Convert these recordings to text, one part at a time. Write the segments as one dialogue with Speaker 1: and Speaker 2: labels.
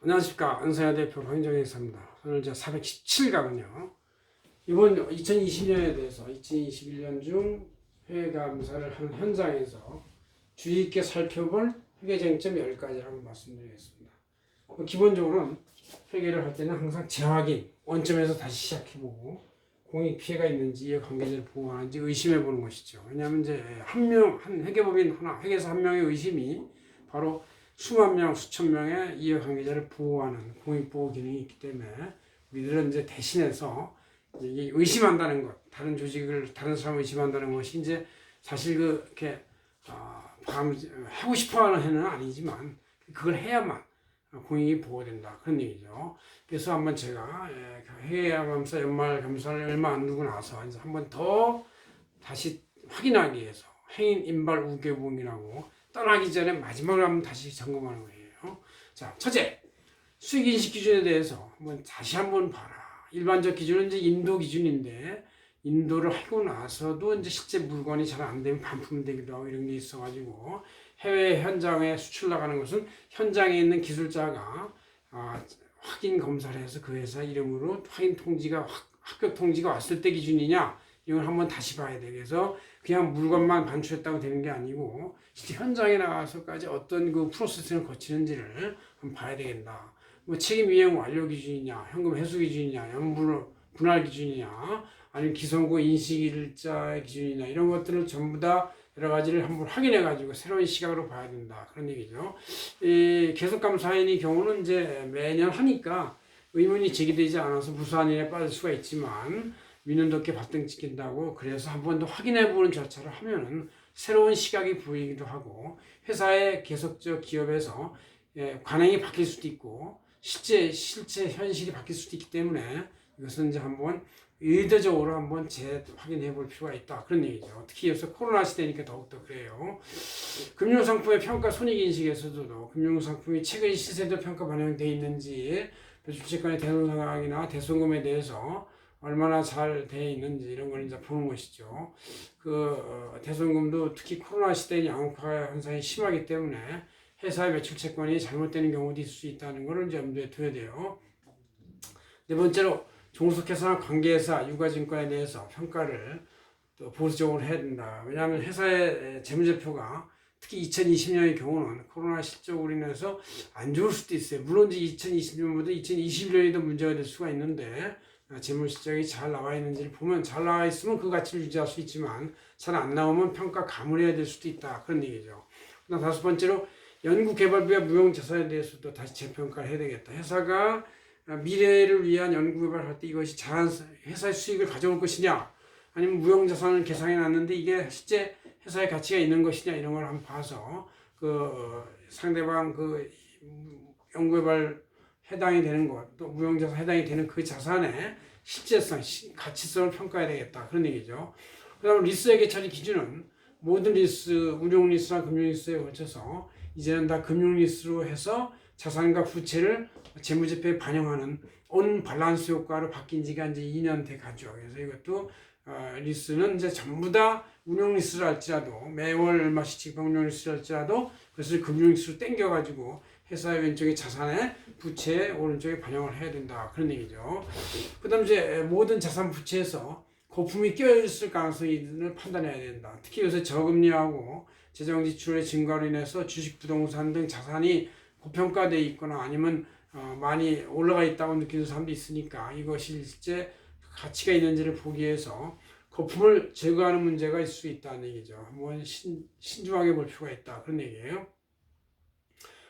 Speaker 1: 안녕하십니까. 은사야 대표 황정혜입니다. 오늘 이제 417강은요. 이번 2020년에 대해서 2021년 중 회계감사를 하는 현장에서 주의 있게 살펴볼 회계쟁점 10가지를 한번 말씀드리겠습니다. 기본적으로는 회계를 할 때는 항상 재확인, 원점에서 다시 시작해보고 공익 피해가 있는지, 이해 관계자를 보호하는지 의심해보는 것이죠. 왜냐하면 이제 한 회계법인 하나, 회계사 한 명의 의심이 바로 수만 명, 수천 명의 이해관계자를 보호하는 공익보호 기능이 있기 때문에 우리들은 이제 대신해서 의심한다는 것, 다른 조직을, 다른 사람을 의심한다는 것이 이제 사실 그렇게 하고 싶어하는 해는 아니지만 그걸 해야만 공익이 보호된다, 그런 얘기죠. 그래서 한번 제가 회계감사 연말 감사를 얼마 안 두고 나서 이제 한번 더 다시 확인하기 위해서 행인 인발 우계봉이라고 떠나기 전에 마지막으로 한번 다시 점검하는 거예요. 자, 첫째, 수익인식 기준에 대해서 다시 한번 봐라. 일반적 기준은 이제 인도 기준인데, 인도를 하고 나서도 이제 실제 물건이 잘 안 되면 반품되기도 하고 이런 게 있어가지고, 해외 현장에 수출 나가는 것은 현장에 있는 기술자가 확인 검사를 해서 그 회사 이름으로 확인 통지가, 합격 통지가 왔을 때 기준이냐, 이걸 한번 다시 봐야 돼. 그래서 그냥 물건만 반출했다고 되는 게 아니고 실제 현장에 나가서까지 어떤 그 프로세스를 거치는지를 한번 봐야 되겠다. 뭐 책임 이행 완료 기준이냐, 현금 회수 기준이냐, 연분 분할 기준이냐, 아니면 기성고 인식일자 기준이냐, 이런 것들을 전부 다 여러 가지를 한번 확인해 가지고 새로운 시각으로 봐야 된다, 그런 얘기죠. 이 계속감사인의 경우는 이제 매년 하니까 의문이 제기되지 않아서 무수한 일에 빠질 수가 있지만, 민원덮개 발등 찍힌다고 그래서 한 번 더 확인해 보는 절차를 하면은 새로운 시각이 보이기도 하고, 회사의 계속적 기업에서 관행이 바뀔 수도 있고 실제 현실이 바뀔 수도 있기 때문에 이것은 이제 한번 의도적으로 한번 재확인해 볼 필요가 있다, 그런 얘기죠. 특히 요새 코로나 시대니까 더욱더 그래요. 금융상품의 평가 손익인식에서도 금융상품이 최근 시세도 평가 반영되어 있는지, 배출채권의 대손 상황이나 대손금에 대해서 얼마나 잘 되어 있는지 이런 걸 이제 보는 것이죠. 대손금도 특히 코로나 시대의 양극화 현상이 심하기 때문에 회사의 매출 채권이 잘못되는 경우도 있을 수 있다는 것을 이제 염두에 둬야 돼요. 네 번째로, 종속회사나 관계회사, 유가증권에 대해서 평가를 또 보수적으로 해야 된다. 왜냐하면 회사의 재무제표가 특히 2020년의 경우는 코로나 실적으로 인해서 안 좋을 수도 있어요. 물론 이제 2020년보다 2021년에도 문제가 될 수가 있는데, 재무 실적이 잘 나와 있는지를 보면 잘 나와 있으면 그 가치를 유지할 수 있지만 잘 안 나오면 평가 가물해야 될 수도 있다, 그런 얘기죠. 그다음 다섯 번째로, 연구개발비와 무형자산에 대해서도 다시 재평가를 해야 되겠다. 회사가 미래를 위한 연구개발할 때 이것이 회사의 수익을 가져올 것이냐, 아니면 무형자산을 계상해 놨는데 이게 실제 회사의 가치가 있는 것이냐, 이런 걸 한번 봐서 상대방 연구개발 해당이 되는 것, 또 무형자산 해당이 되는 그 자산의 실제성, 가치성을 평가해야 되겠다, 그런 얘기죠. 그 다음에 리스액의 처리 기준은 모든 리스, 운용리스나 금융리스에 거쳐서 이제는 다 금융리스로 해서 자산과 부채를 재무제표에 반영하는 언밸런스 효과로 바뀐 지가 이제 2년 돼 가죠. 그래서 이것도 리스는 이제 전부 다 운용리스를 할지라도, 매월 얼마씩 지급 운용리스를 할지라도 그것을 금융리스로 땡겨가지고 회사의 왼쪽에 자산에 부채에 오른쪽에 반영을 해야 된다, 그런 얘기죠. 그 다음 이제 모든 자산 부채에서 거품이 껴있을 가능성을 판단해야 된다. 특히 요새 저금리하고 재정 지출의 증가로 인해서 주식, 부동산 등 자산이 고평가되어 있거나 아니면 많이 올라가 있다고 느끼는 사람도 있으니까 이것이 실제 가치가 있는지를 보기 위해서 거품을 제거하는 문제가 있을 수 있다는 얘기죠. 한번 신중하게 볼 필요가 있다, 그런 얘기예요.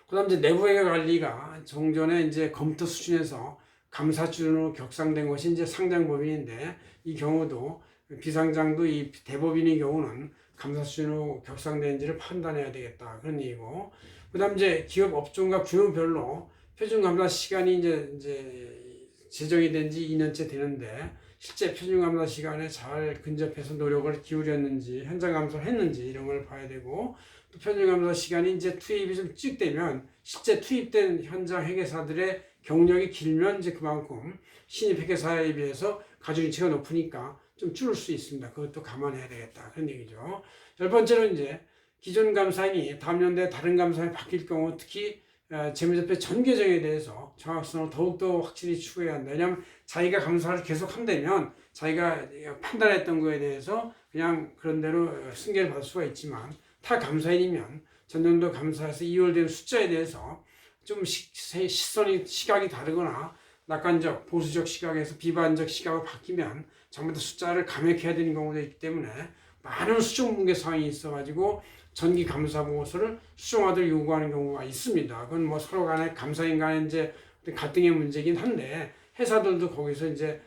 Speaker 1: 그 다음 이제 내부회계 관리가 정전에 이제 검토 수준에서 감사준으로 격상된 것이 이제 상장법인인데, 이 경우도 비상장도 이 대법인의 경우는 감사 수준으로 격상된지를 판단해야 되겠다, 그런 얘기고, 그 다음 이제 기업 업종과 규모별로 표준 감사 시간이 이제 제정이 된 지 2년째 되는데, 실제 표준 감사 시간에 잘 근접해서 노력을 기울였는지, 현장 감사를 했는지 이런 걸 봐야 되고, 또 표준 감사 시간이 이제 투입이 좀 찍되면 실제 투입된 현장 회계사들의 경력이 길면 이제 그만큼 신입 회계사에 비해서 가중치가 높으니까 좀 줄을 수 있습니다. 그것도 감안해야 되겠다, 그런 얘기죠. 열 번째로 이제 기존 감사인이 다음 연도에 다른 감사에 바뀔 경우, 특히 재무제표 전 계정에 대해서 정확성을 더욱더 확실히 추구해야 한다. 왜냐하면 자기가 감사를 계속 한다면 자기가 판단했던 거에 대해서 그냥 그런 대로 승계를 받을 수가 있지만 타 감사인이면 전년도 감사에서 이월된 숫자에 대해서 좀 시각이 다르거나 낙관적, 보수적 시각에서 비관적 시각으로 바뀌면 전부 다 숫자를 감액해야 되는 경우도 있기 때문에 많은 수정 붕괴 사항이 있어가지고 전기 감사 보고서를 수정하도록 요구하는 경우가 있습니다. 그건 뭐 서로 간에 감사인 간에 이제 갈등의 문제긴 한데 회사들도 거기서 이제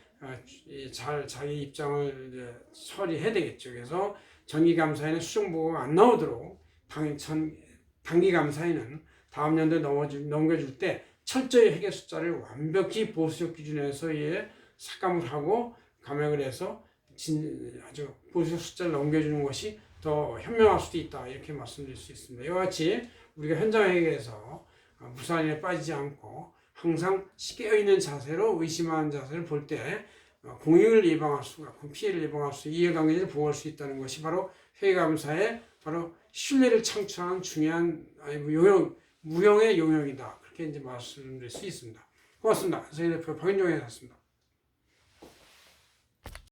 Speaker 1: 잘 자기 입장을 이제 처리해야 되겠죠. 그래서 전기 감사에는 수정 보고가 안 나오도록 단기 감사에는 다음 년도에 넘겨줄 때 철저히 회계 숫자를 완벽히 보수적 기준에서 삭감을 하고 감액을 해서 아주 보수적 숫자를 넘겨주는 것이 더 현명할 수도 있다, 이렇게 말씀드릴 수 있습니다. 이와 같이 우리가 현장 회계에서 무산에 빠지지 않고 항상 깨어있는 자세로 의심하는 자세를 볼 때 공익을 예방할 수가, 피해를 예방할 수, 이해관계를 보호할 수 있다는 것이 바로 회계감사의 바로 신뢰를 창출하는 중요한 무형의 용역이다, 그렇게 이제 말씀드릴 수 있습니다. 고맙습니다. 선생님 대표 박윤종이었습니다.